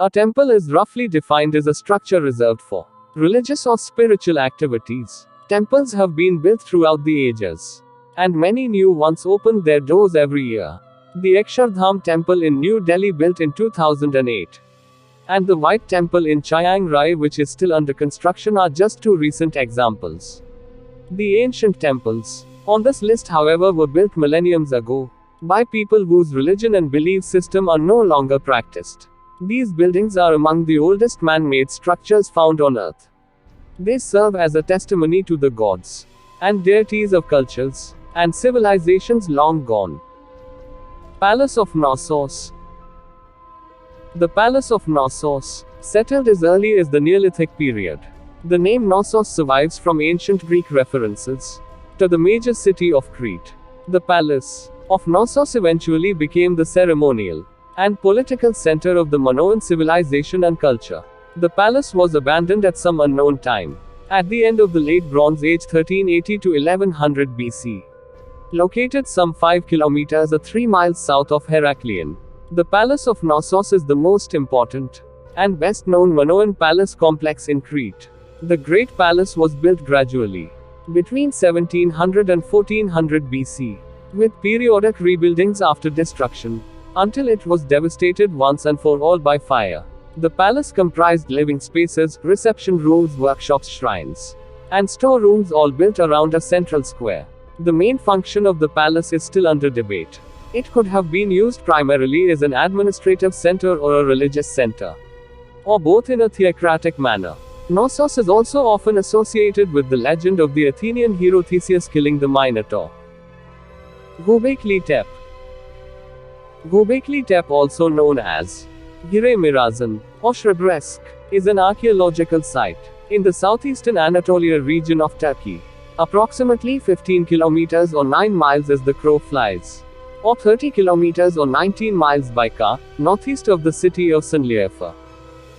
A temple is roughly defined as a structure reserved for religious or spiritual activities. Temples have been built throughout the ages, and many new ones opened their doors every year. The Akshardham Temple in New Delhi, built in 2008, and the White Temple in Chiang Rai, which is still under construction, are just two recent examples. The ancient temples on this list, however, were built millenniums ago by people whose religion and belief system are no longer practiced. These buildings are among the oldest man-made structures found on earth. They serve as a testimony to the gods and deities of cultures and civilizations long gone. Palace of Knossos. The Palace of Knossos, settled as early as the Neolithic period. The name Knossos survives from ancient Greek references to the major city of Crete. The Palace of Knossos eventually became the ceremonial and political center of the Minoan civilization and culture. The palace was abandoned at some unknown time, at the end of the Late Bronze Age 1380 to 1100 BC. Located some 5 kilometers or 3 miles south of Heraklion, the Palace of Knossos is the most important and best known Minoan palace complex in Crete. The Great Palace was built gradually between 1700 and 1400 BC, with periodic rebuildings after destruction, until it was devastated once and for all by fire. The palace comprised living spaces, reception rooms, workshops, shrines, and storerooms, all built around a central square. The main function of the palace is still under debate. It could have been used primarily as an administrative center or a religious center, or both in a theocratic manner. Knossos is also often associated with the legend of the Athenian hero Theseus killing the Minotaur. Göbekli Tepe. Göbekli Tepe, also known as Gire Mirazan or Srebresk, is an archaeological site in the southeastern Anatolia region of Turkey. Approximately 15 kilometers or 9 miles as the crow flies, or 30 kilometers or 19 miles by car, northeast of the city of Sanliurfa.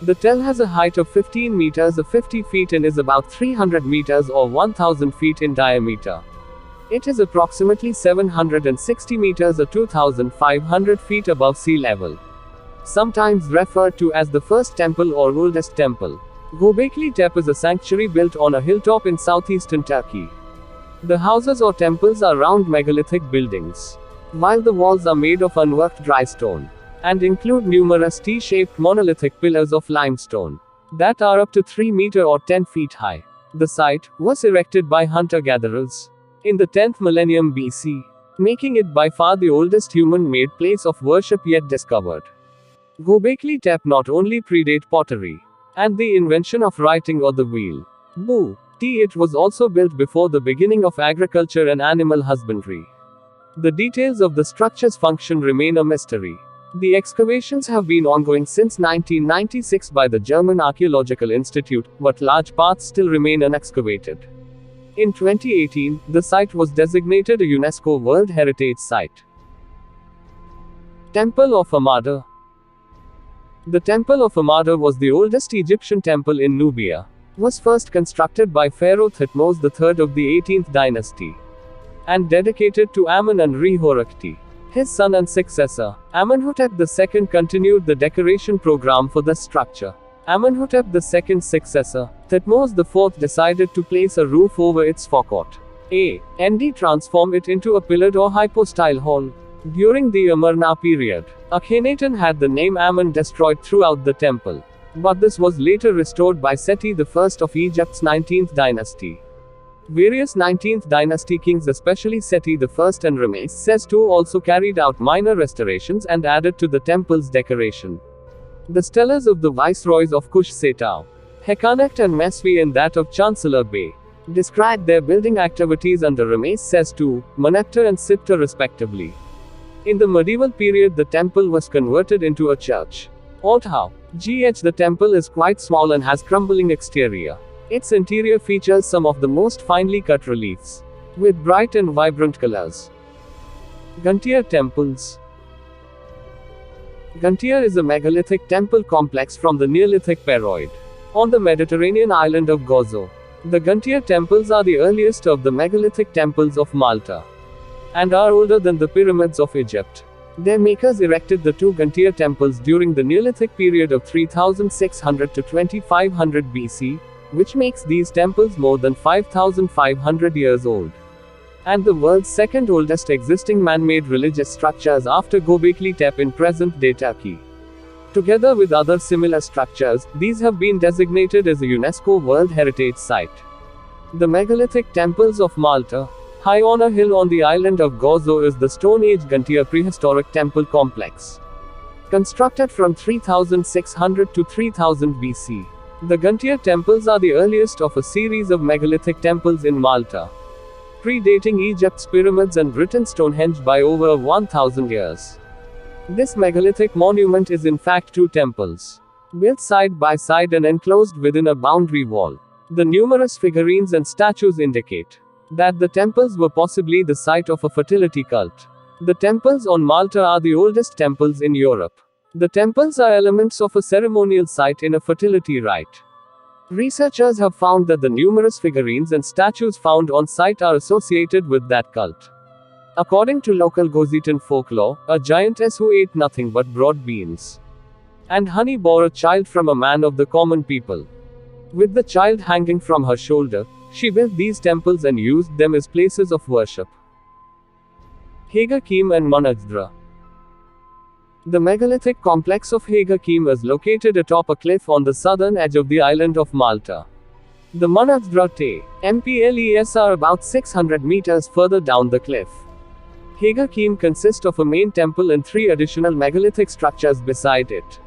The tell has a height of 15 meters or 50 feet and is about 300 meters or 1000 feet in diameter. It is approximately 760 meters or 2500 feet above sea level. Sometimes referred to as the first temple or oldest temple. Göbekli Tepe is a sanctuary built on a hilltop in southeastern Turkey. The houses or temples are round megalithic buildings, while the walls are made of unworked dry stone, and include numerous T-shaped monolithic pillars of limestone that are up to 3 meters or 10 feet high. The site was erected by hunter-gatherers in the 10th millennium BC, making it by far the oldest human-made place of worship yet discovered. Göbekli Tepe not only predate pottery and the invention of writing or the wheel, it was also built before the beginning of agriculture and animal husbandry. The details of the structure's function remain a mystery. The excavations have been ongoing since 1996 by the German Archaeological Institute, but large parts still remain unexcavated. In 2018, the site was designated a UNESCO World Heritage Site. Temple of Amada. The Temple of Amada was the oldest Egyptian temple in Nubia. Was first constructed by Pharaoh Thutmose III of the 18th dynasty, and dedicated to Amun and Re-Horukti, his son and successor. Amenhotep II continued the decoration program for this structure. Amenhotep II's successor, Thutmose IV, decided to place a roof over its forecourt, and transform it into a pillared or hypostyle hall. During the Amarna period, Akhenaten had the name Amun destroyed throughout the temple, but this was later restored by Seti I of Egypt's 19th dynasty. Various 19th dynasty kings, especially Seti I and Ramesses II, also carried out minor restorations and added to the temple's decoration. The stelas of the viceroys of Kush Setau, Hekanecht and Mesvi, and that of Chancellor Bey, described their building activities under Ramesses II, Meneptah and Siptah respectively. In the medieval period, the temple was converted into a church. Although the temple is quite small and has crumbling exterior, its interior features some of the most finely cut reliefs, with bright and vibrant colors. Guntir Temples. Guntir is a megalithic temple complex from the Neolithic period, on the Mediterranean island of Gozo. The Guntir temples are the earliest of the megalithic temples of Malta, and are older than the pyramids of Egypt. Their makers erected the two Gantier temples during the Neolithic period of 3600 to 2500 BC, which makes these temples more than 5500 years old, and the world's second oldest existing man-made religious structures after Göbekli Tepe in present-day Turkey. Together with other similar structures, these have been designated as a UNESCO World Heritage Site. The megalithic temples of Malta, high on a hill on the island of Gozo, is the Stone Age Gantier prehistoric temple complex. Constructed from 3600 to 3000 BC. The Gantier temples are the earliest of a series of megalithic temples in Malta, predating Egypt's pyramids and Britain's Stonehenge by over 1000 years. This megalithic monument is in fact two temples, built side by side and enclosed within a boundary wall. The numerous figurines and statues indicate that the temples were possibly the site of a fertility cult. The temples on Malta are the oldest temples in Europe. The temples are elements of a ceremonial site in a fertility rite. Researchers have found that the numerous figurines and statues found on site are associated with that cult. According to local Gozitan folklore, a giantess who ate nothing but broad beans and honey bore a child from a man of the common people. With the child hanging from her shoulder, she built these temples and used them as places of worship. Haga Kim and Manajzdra. The megalithic complex of Haga Kim is located atop a cliff on the southern edge of the island of Malta. The Manajzdra Te MPLES are about 600 meters further down the cliff. Haga Kim consists of a main temple and three additional megalithic structures beside it.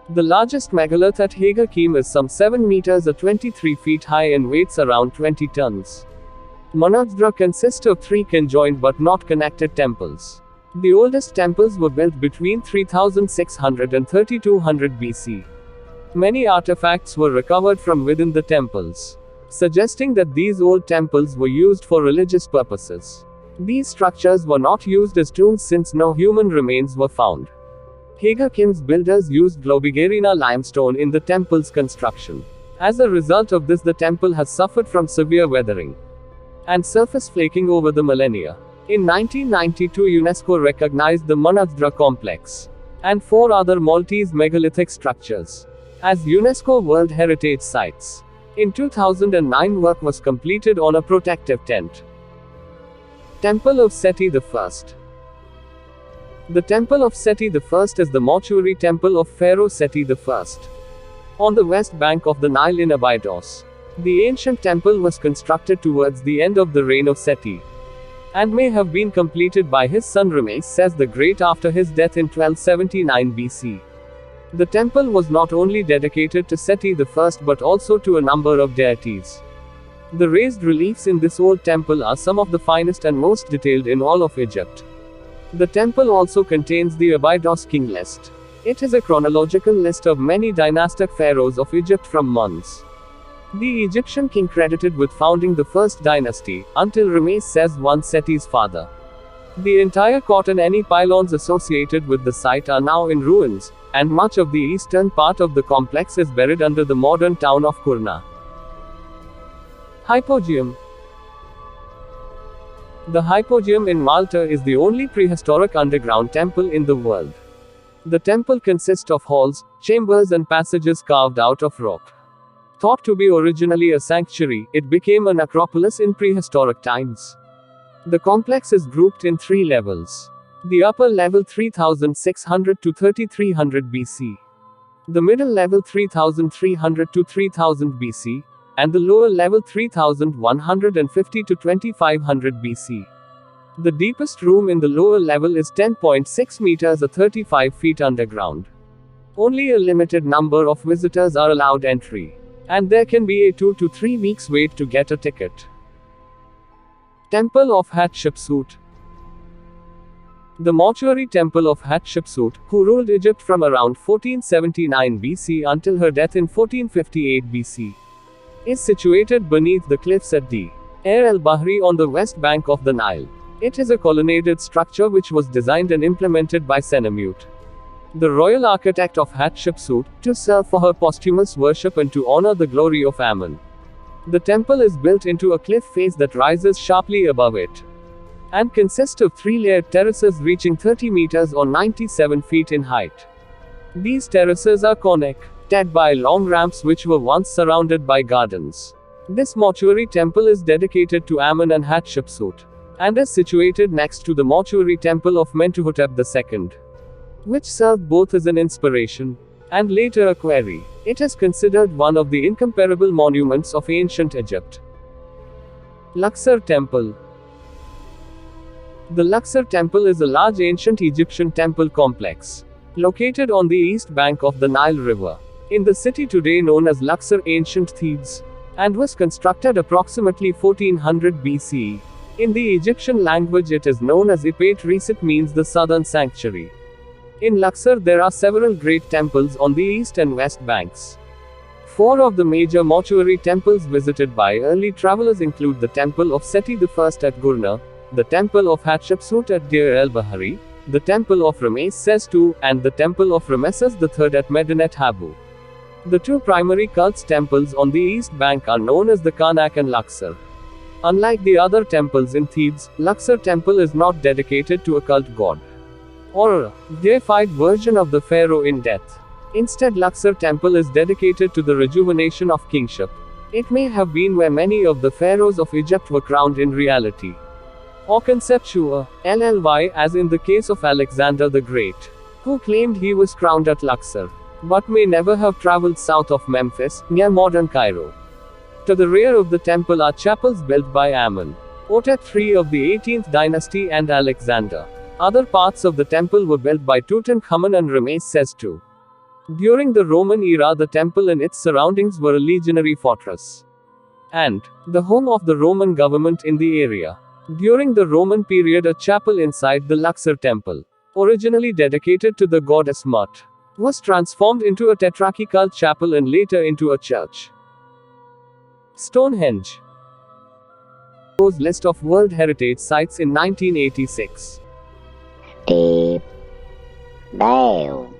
The largest megalith at Haga Kim is some 7 meters or 23 feet high and weighs around 20 tons. Manajzdra consists of three conjoined but not connected temples. The oldest temples were built between 3600 and 3200 BC. Many artifacts were recovered from within the temples, suggesting that these old temples were used for religious purposes. These structures were not used as tombs since no human remains were found. Haga Kim's builders used Globigerina limestone in the temple's construction. As a result of this, the temple has suffered from severe weathering and surface flaking over the millennia. In 1992, UNESCO recognized the Manajzdra complex and 4 other Maltese megalithic structures as UNESCO World Heritage Sites. In 2009, work was completed on a protective tent. Temple of Seti I. The Temple of Seti I is the mortuary temple of Pharaoh Seti I, on the west bank of the Nile in Abydos. The ancient temple was constructed towards the end of the reign of Seti, and may have been completed by his son Ramesses the Great after his death in 1279 BC. The temple was not only dedicated to Seti I but also to a number of deities. The raised reliefs in this old temple are some of the finest and most detailed in all of Egypt. The temple also contains the Abydos king list. It is a chronological list of many dynastic pharaohs of Egypt from Mons, the Egyptian king credited with founding the first dynasty, until Ramesses I Seti's father. The entire court and any pylons associated with the site are now in ruins, and much of the eastern part of the complex is buried under the modern town of Kurna. Hypogeum. The Hypogeum in Malta is the only prehistoric underground temple in the world. The temple consists of halls, chambers and passages carved out of rock. Thought to be originally a sanctuary, it became an acropolis in prehistoric times. The complex is grouped in 3 levels. The upper level 3600 to 3300 BC. The middle level 3300 to 3000 BC. And the lower level 3150 to 2500 BC. The deepest room in the lower level is 10.6 meters or 35 feet underground. Only a limited number of visitors are allowed entry, and there can be a 2 to 3 weeks wait to get a ticket. Temple of Hatshepsut. The mortuary temple of Hatshepsut, who ruled Egypt from around 1479 BC until her death in 1458 BC, is situated beneath the cliffs at Deir el-Bahri on the west bank of the Nile. It is a colonnaded structure which was designed and implemented by Senamut, the royal architect of Hatshepsut, to serve for her posthumous worship and to honor the glory of Amun. The temple is built into a cliff face that rises sharply above it. and consist of 3-layered terraces reaching 30 meters or 97 feet in height. These terraces are conic, led by long ramps which were once surrounded by gardens. This mortuary temple is dedicated to Amun and Hatshepsut, and is situated next to the mortuary temple of Mentuhotep II, which served both as an inspiration and later a quarry. It is considered one of the incomparable monuments of ancient Egypt. Luxor Temple. The Luxor Temple is a large ancient Egyptian temple complex, located on the east bank of the Nile River, in the city today known as Luxor, ancient Thebes, and was constructed approximately 1400 BCE. In the Egyptian language it is known as Ipet Reset, means the southern sanctuary. In Luxor there are several great temples on the east and west banks. 4 of the major mortuary temples visited by early travelers include the Temple of Seti I at Gurna, the Temple of Hatshepsut at Deir el-Bahari, the Temple of Ramesses II, and the Temple of Ramesses III at Medinet Habu. The 2 primary cults temples on the east bank are known as the Karnak and Luxor. Unlike the other temples in Thebes, Luxor Temple is not dedicated to a cult god or a deified version of the pharaoh in death. Instead, Luxor Temple is dedicated to the rejuvenation of kingship. It may have been where many of the pharaohs of Egypt were crowned in reality, or conceptua, LLY, as in the case of Alexander the Great, who claimed he was crowned at Luxor, but may never have traveled south of Memphis, near modern Cairo. To the rear of the temple are chapels built by Amun, Otet III of the 18th dynasty, and Alexander. Other parts of the temple were built by Tutankhamun and Ramesses II. During the Roman era, the temple and its surroundings were a legionary fortress and the home of the Roman government in the area. During the Roman period, a chapel inside the Luxor Temple, originally dedicated to the goddess Mut, was transformed into a tetrarchal chapel and later into a church. Stonehenge. List of World Heritage Sites in 1986. Deep dive.